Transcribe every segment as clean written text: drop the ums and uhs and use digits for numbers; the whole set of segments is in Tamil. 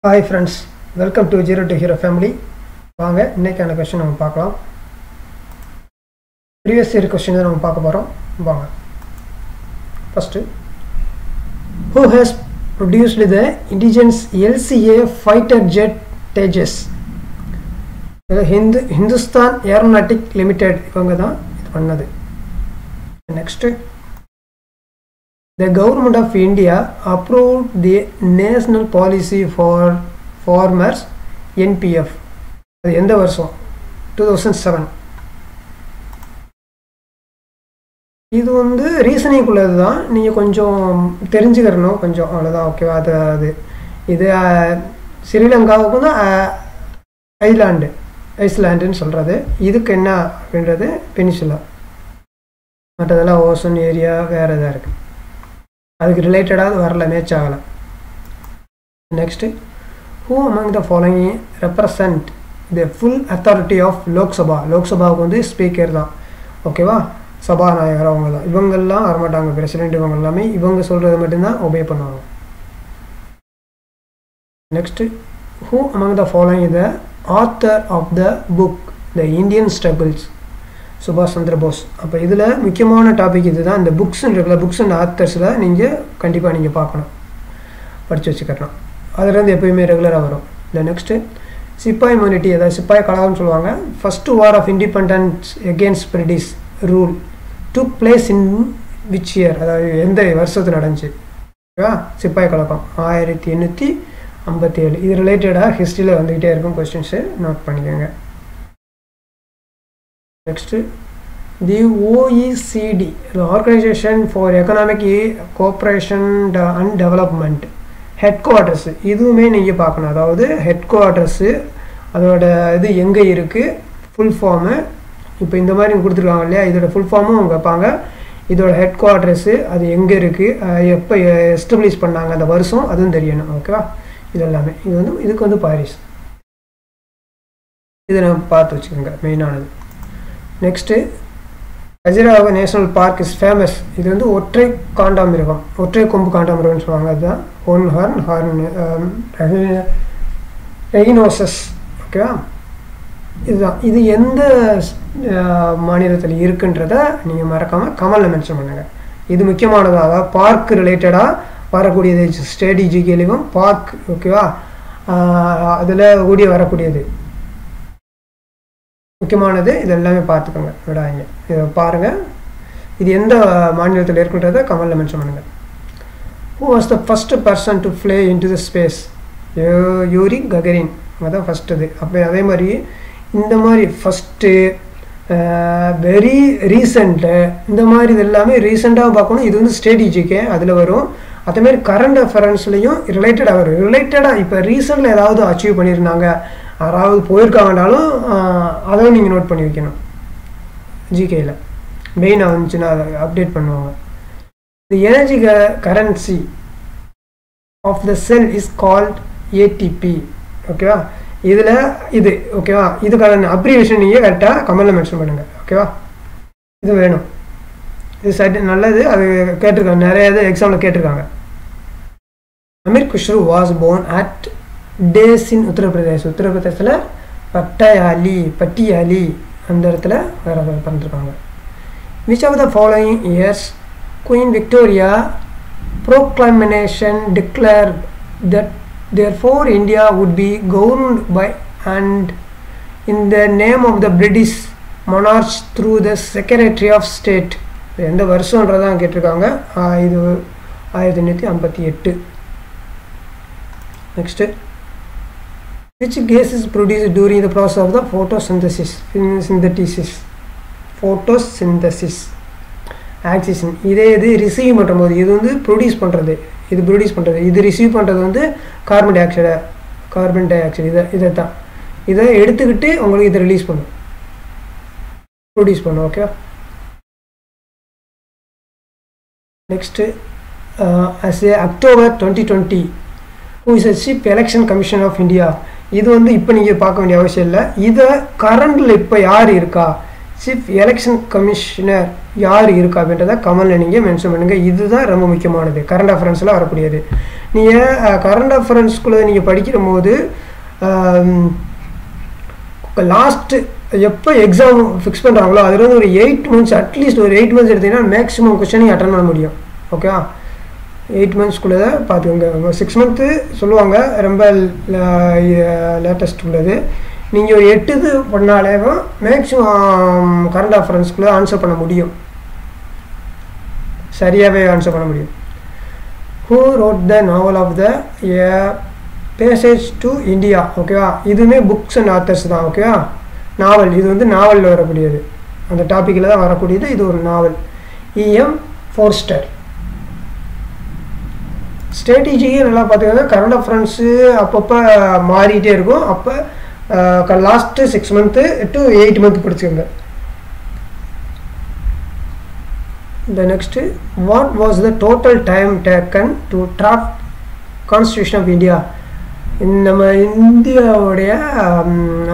Hi friends, welcome to Zero to Hero family. வாங்க இன்னைக்கான क्वेश्चन நம்ம பார்க்கலாம். previous year question தான் நம்ம பார்க்க போறோம். வாங்க. First, who has produced the indigenous LCA fighter jet Tejas? Hindustan Aeronautic Limited இவங்க தான் இது பண்ணது. Next, the government of India approved the national policy for farmers NPF. அது எந்த வருஷம்? 2007. இது வந்து ரீசனிங் உள்ளது தான், நீங்கள் கொஞ்சம் தெரிஞ்சுக்கிறணும் கொஞ்சம், அவ்வளோதான். ஓகேவா? அது இது ஸ்ரீலங்காவுக்கு தான் ஐஸ்லாண்டுன்னு சொல்கிறது. இதுக்கு என்ன அப்படின்றது பெனிசுலா. மற்றதெல்லாம் ஓசன் ஏரியா வேறு இதாக இருக்குது, அதுக்கு ரிலேட்டடாக வரல, மேட்ச் ஆகலை. Next, who among the following represent the full authority of Lok Sabha? லோக்சபாவுக்கு வந்து ஸ்பீக்கர் தான், ஓகேவா? சபாநாயகர் அவங்க தான். இவங்கெல்லாம் வரமாட்டாங்க, பிரசிடென்ட் இவங்க எல்லாமே இவங்க சொல்கிறது மட்டும்தான் ஒபே பண்ணுவாங்க. Next, who among the following the author of the book the Indian struggles? சுபாஷ் சந்திர போஸ். அப்போ இதில் முக்கியமான டாபிக் இது தான். இந்த புக்ஸ்ன்னு இருக்குல்ல, புக்ஸ் அண்ட் ஆத்தர்ஸில் நீங்கள் கண்டிப்பாக நீங்கள் பார்க்கணும், படித்து வச்சுக்கலாம். அதுலேருந்து எப்போயுமே ரெகுலராக வரும். இந்த நெக்ஸ்ட்டு, சிப்பாய் இம்யூனிட்டி, அதாவது சிப்பாய் கழகம்னு சொல்லுவாங்க. First war of independence against British rule took place in which year? அதாவது எந்த வருஷத்தில் நடந்துச்சு? ஓகேவா? சிப்பாய் கழகம் 1857. இது ரிலேட்டடாக ஹிஸ்ட்ரியில் வந்துக்கிட்டே இருக்கும், கொஸ்டின்ஸு நோட் பண்ணிக்கோங்க. Next, the OECD, organisation for economic cooperation and development head quarters, இதுவுமே நீங்கள் பார்க்கணும். அதாவது ஹெட் குவார்ட்டர்ஸு அதோட இது எங்கே இருக்குது, ஃபுல் ஃபார்மு இப்போ இந்த மாதிரி கொடுத்துருக்காங்க இல்லையா, இதோட ஃபுல் ஃபார்மும் அவங்க வைப்பாங்க. இதோட ஹெட் குவார்ட்டர்ஸு அது எங்கே இருக்குது, எப்போ எஸ்டப்ளிஷ் பண்ணாங்க, அந்த வருஷம் அதுவும் தெரியணும். ஓகேவா? இது எல்லாமே இது வந்து இதுக்கு வந்து பாரிஸ், இதை நம்ம பார்த்து வச்சுக்கோங்க, மெயினானது. Next, Khajuraho national park is famous. இது வந்து ஒற்றை காண்டாமிருகம், ஒற்றை கொம்பு காண்டாமிருகம்னு சொல்லுவாங்க. அதுதான் ஒன் ஹார்ன் ரெயினோசஸ். ஓகேவா? இதுதான். இது எந்த மாநிலத்தில் இருக்குன்றத நீங்கள் மறக்காமல் கமலில் மென்ஷன் பண்ணுங்கள். இது முக்கியமானதாக, அதாவது பார்க் ரிலேட்டடாக வரக்கூடியது, ஸ்டேட் ஜிகேலையும் பார்க். ஓகேவா? அதில் கூடிய வரக்கூடியது முக்கியமானது. இது எல்லாமே பார்த்துக்கோங்க, விடாங்க. இதை பாருங்கள், இது எந்த மாநிலத்தில் இருக்குன்றதை கமலில் மென்ஷன் பண்ணுங்கள். Who was the first person to fly into the space? Yuri Gagarin, அதுதான் ஃபஸ்ட்டு இது. அப்போ அதே மாதிரி இந்த மாதிரி ஃபஸ்ட்டு வெரி ரீசெண்ட்டு, இந்த மாதிரி இது எல்லாமே ரீசெண்டாக பார்க்கணும். இது வந்து ஸ்ட்ராட்டஜிக்கு அதில் வரும். அதேமாதிரி கரண்ட் அஃபேர்ஸ்லையும் ரிலேட்டடாக வரும். ரிலேட்டடாக இப்போ ரீசெண்டில் ஏதாவது அச்சீவ் பண்ணியிருந்தாங்க, யாராவது போயிருக்காங்கனாலும் அதையும் நீங்கள் நோட் பண்ணி வைக்கணும். ஜிகேயில் மெயினாக வந்துச்சுன்னா அதை அப்டேட் பண்ணுவாங்க. The energy currency of the cell is called ATP. ஓகேவா? இதில் இது ஓகேவா? இதுக்கான அப்ரிவேஷன் நீங்கள் கரெக்டாக கமெண்டில் மென்ஷன் பண்ணுங்கள். ஓகேவா? இது வேணும், இது சரி நல்லது. அது கேட்டிருக்காங்க, நிறைய இது எக்ஸாமில் கேட்டிருக்காங்க. Amir Khusrau was born at டேஸ் இன் உத்தரப்பிரதேஷ். உத்தரப்பிரதேசில் பட்டியாலி அந்த இடத்துல வேறு பண்ணிருக்காங்க. Which of the following years Queen Victoria proclamation declare that therefore India would be governed by and in the name of the British monarchs through the Secretary of State? எந்த வருஷன்றதான் கேட்டிருக்காங்க. இது 1858. Next, which gas is produced during the process of the photosynthesis? Oxygen. இதே இது ரிசீவ் பண்ணும்போது இது வந்து ப்ரொடியூஸ் பண்ணுறது, இது ரிசீவ் பண்ணுறது வந்து கார்பன் டை ஆக்சைடு. இதை எடுத்துக்கிட்டு உங்களுக்கு இதை ரிலீஸ் ப்ரொடியூஸ் பண்ணும். Okay. Next, October 2020 who is a chief election commission of India? இது வந்து இப்போ நீங்கள் பார்க்க வேண்டிய அவசியம் இல்லை. இதை கரண்டில் இப்போ யார் இருக்கா, சீஃப் எலெக்ஷன் கமிஷனர் யார் இருக்கா அப்படின்றத கமெண்டில் நீங்கள் மென்ஷன் பண்ணுங்கள். இதுதான் ரொம்ப முக்கியமானது, கரண்ட் அஃபேர்ஸில் வரக்கூடியது. நீங்கள் கரண்ட் அஃபேர்ஸ்குள்ளே நீங்கள் படிக்கிற போது லாஸ்ட்டு எப்போ எக்ஸாம் ஃபிக்ஸ் பண்ணுறாங்களோ அதில் வந்து ஒரு 8 months அட்லீஸ்ட் ஒரு 8 months எடுத்தீங்கன்னா மேக்ஸிமம் கொஸ்டின் நீங்கள் அட்டன் பண்ண முடியும். ஓகேவா? 8 monthsக்குள்ளே தான் பார்த்துக்கோங்க. 6 month சொல்லுவாங்க ரொம்ப லேட்டஸ்ட் உள்ளது. நீங்கள் ஒரு 8 இது பண்ணாலே மேக்ஸிமம் கரண்ட் அஃபேர்ஸ்குள்ளே ஆன்சர் பண்ண முடியும், சரியாகவே ஆன்சர் பண்ண முடியும். Who wrote the novel of the passage to India? ஓகேவா? இதுவுமே புக்ஸ் அண்ட் ஆத்தர்ஸ் தான். ஓகேவா? நாவல், இது வந்து நாவலில் வரக்கூடியது, அந்த டாப்பிக்கில் தான் வரக்கூடியது. இது ஒரு நாவல். E.M. ஃபோர்ஸ்டர். ஸ்ட்ராட்டஜியே நல்லா பார்த்துக்கோங்க. கரண்ட் அஃபேர்ஸு அப்பப்போ மாறிட்டே இருக்கும். அப்போ லாஸ்ட்டு 6 month to 8 month படிச்சுக்கோங்க. The next, what was the total time taken to draft Constitution of India? நம்ம இந்தியாவுடைய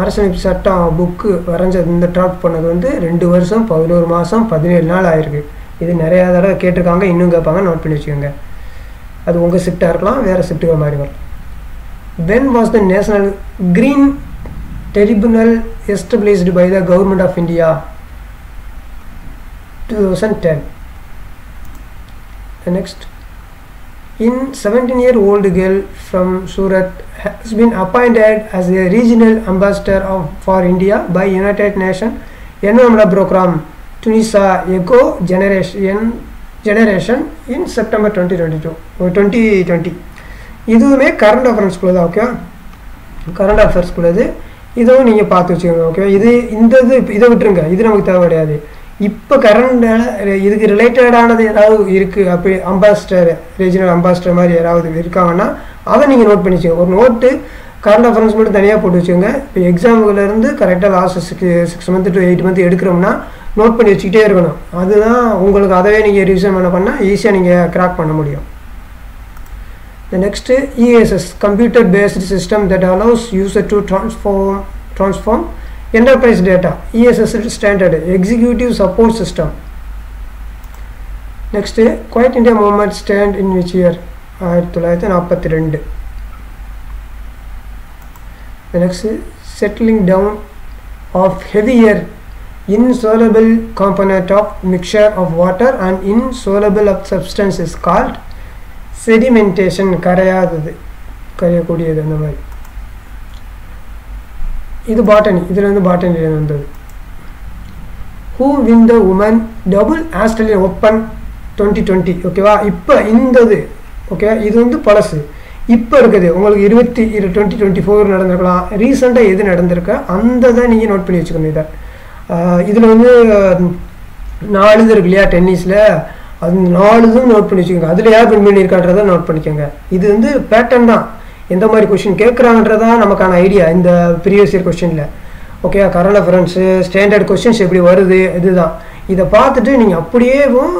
அரசியலமைப்பு சட்டம் புக்கு வரைஞ்சது, இந்த டிராஃப்ட் பண்ணது வந்து 2 வருஷம் 11 மாதம் 17 நாள் ஆயிருக்கு. இது நிறையா தடவை கேட்டிருக்காங்க, இன்னும் கேட்பாங்க, நோட் பண்ணி வச்சுக்கோங்க. அது உங்கள் ஷிஃப்டாக இருக்கலாம், வேறு ஷிஃப்ட்டுகள் மாதிரி வரும். When was the National Green Tribunal established by the Government of India? 2010. The next, in 17-year-old girl from Surat has been appointed as a regional ambassador for India by United Nations Environment Program Tunisia Eco Generation in September 2020. இதுவுமே கரண்ட் அஃபேர்ஸ்குள்ளே தான். ஓகே, கரண்ட் அஃபேர்ஸ்குள்ளது. இதுவும் நீங்கள் பார்த்து வச்சுக்கோங்க. ஓகே, இதை விட்டுருங்க, இது நமக்கு தேவை கிடையாது. இப்போ கரண்ட் இதுக்கு ரிலேட்டடானது ஏதாவது இருக்குது, அப்படி அம்பாசிடர், ரீஜனல் அம்பாசிடர் மாதிரி யாராவது இருக்காங்கன்னா அதை நீங்கள் நோட் பண்ணி வச்சுக்கோங்க. ஒரு நோட்டு கரண்ட் அஃபேர்ஸ் மட்டும் தனியாக போட்டு வச்சுக்கோங்க. இப்போ எக்ஸாமுக்குலேருந்து கரெக்டாக லாஸ்ட் 6 month to 8 month எடுக்கிறோம்னா நோட் பண்ணி வச்சுக்கிட்டே இருக்கணும். அதுதான் உங்களுக்கு அதவே நீங்கள் ரிவிஷன் பண்ணால் ஈஸியாக நீங்கள் கிராக் பண்ண முடியும். The next, ESS, computer based system that allows user to transform enterprise data. ESS standard, executive support system. Next, Quiet India movement stand in which year? 1942. The next, settling down of heavier insoluble component of mixture of water and insoluble of substance is called sedimentation. கரையக்கூடியது அந்த மாதிரி. இது பாட்டனி, இதில் வந்து பாட்டனியில் வந்தது. Who win the woman double Australian Open 2020? ஓகேவா? இப்போ இந்தது ஓகே, இது வந்து பழசு. இப்போ இருக்குது உங்களுக்கு 2024 நடந்திருக்கலாம். ரீசெண்டாக எது நடந்திருக்க அந்த தான் நீங்கள் நோட் பண்ணி வச்சுக்கணும். இதில் வந்து 4 இது இருக்கு இல்லையா டென்னிஸில், அது 4 இதுவும் நோட் பண்ணி வச்சுக்கோங்க. அதில் யார் வின் பண்ணியிருக்கான்றதை நோட் பண்ணிக்கோங்க. இது வந்து பேட்டர்ன் தான், எந்த மாதிரி கொஸ்டின் கேட்குறாங்கன்றதான் நமக்கான ஐடியா இந்த ப்ரீவியஸ் இயர் கொஸ்டினில். Okay, current affairs standard questions எப்படி வருது, இதுதான். இதை பார்த்துட்டு நீங்கள் அப்படியேவும்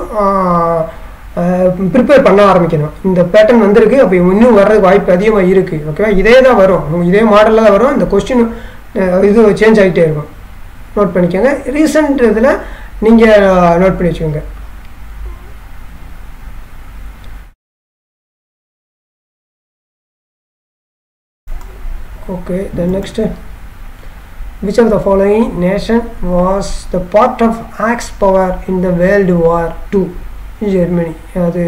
ப்ரிப்பேர் பண்ண ஆரம்பிக்கணும். இந்த பேட்டர்ன் வந்திருக்கு, அப்போ இன்னும் வர்றதுக்கு வாய்ப்பு அதிகமாக இருக்குது. ஓகேவா? இதே தான் வரும், இதே மாடலில் தான் வரும். இந்த கொஸ்டின் இது சேஞ்ச் ஆகிட்டே இருக்கும். நோட் பண்ணிக்கோங்க. ரீசெண்ட் இதில் நீங்கள் நோட் பண்ணி வச்சுக்கோங்க. Okay, the next, which of the following nation was the part of Axis power in the World War II? Germany. அது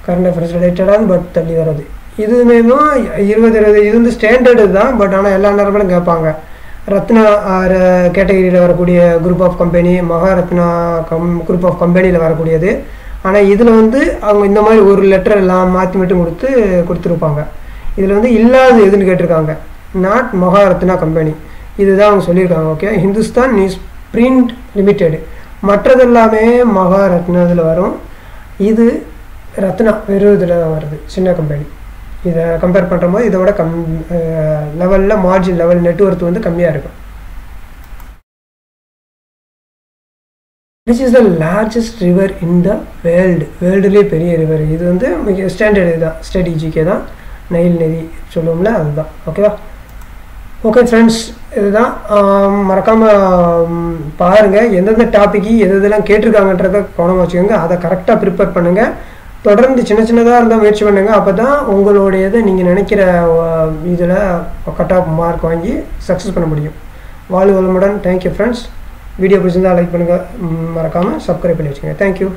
கரண்ட் அஃபேர்ஸ் ரிலேட்டடாக பட் தள்ளி வர்றது. இதுவுமே 20 இது வந்து ஸ்டாண்டர்டு தான், பட் ஆனால் எல்லா நேரங்களும் கேட்பாங்க. ரத்னா கேட்டகரியில் வரக்கூடிய group of company, Maharatna group of கம்பெனியில் வரக்கூடியது. ஆனால் இதில் வந்து அவங்க இந்த மாதிரி ஒரு லெட்டர் எல்லாம் மாற்றி மட்டும் கொடுத்துருப்பாங்க. இதில் வந்து இல்லாது எதுன்னு கேட்டிருக்காங்க, நாட் மகாரத்னா கம்பெனி, இதுதான் அவங்க சொல்லியிருக்காங்க. Okay, Hindustan news print limited, மற்றது எல்லாமே மகாரத்னா இதில் வரும். இது ரத்னா வெறும் இதில் தான் வருது, சின்ன கம்பெனி. இதை கம்பேர் பண்ணுறபோது இதை விட லெவலில் மார்ஜின் லெவல் நெட்வொர்க் வந்து கம்மியாக இருக்கும். Which is the largest river in the வேர்ல்டுலேயே பெரிய ரிவர். இது வந்து மிக ஸ்டாண்டர்டு இதுதான், ஸ்ட்ராட்டஜிக்கே தான், நைல் நதி சொல்லுவோம்ல அதுதான். ஓகேவா? ஓகே ஃப்ரெண்ட்ஸ், இதுதான். மறக்காமல் பாருங்கள், எந்தெந்த டாப்பிக்கு எதெல்லாம் கேட்டிருக்காங்கன்றதை கவனமாக வச்சுக்கோங்க. அதை கரெக்டாக ப்ரிப்பேர் பண்ணுங்கள். தொடர்ந்து சின்ன சின்னதாக இருந்தால் முயற்சி பண்ணுங்கள். அப்போ தான் உங்களுடையதை நீங்கள் நினைக்கிற இதில் கட் ஆஃப் மார்க் வாங்கி சக்ஸஸ் பண்ண முடியும். வாழ்க வளமுடன். Thank you friends. வீடியோ பிடிச்சிருந்தால் லைக் பண்ணுங்கள், மறக்காமல் சப்ஸ்கிரைப் பண்ணி வச்சுக்கோங்க. தேங்க்யூ.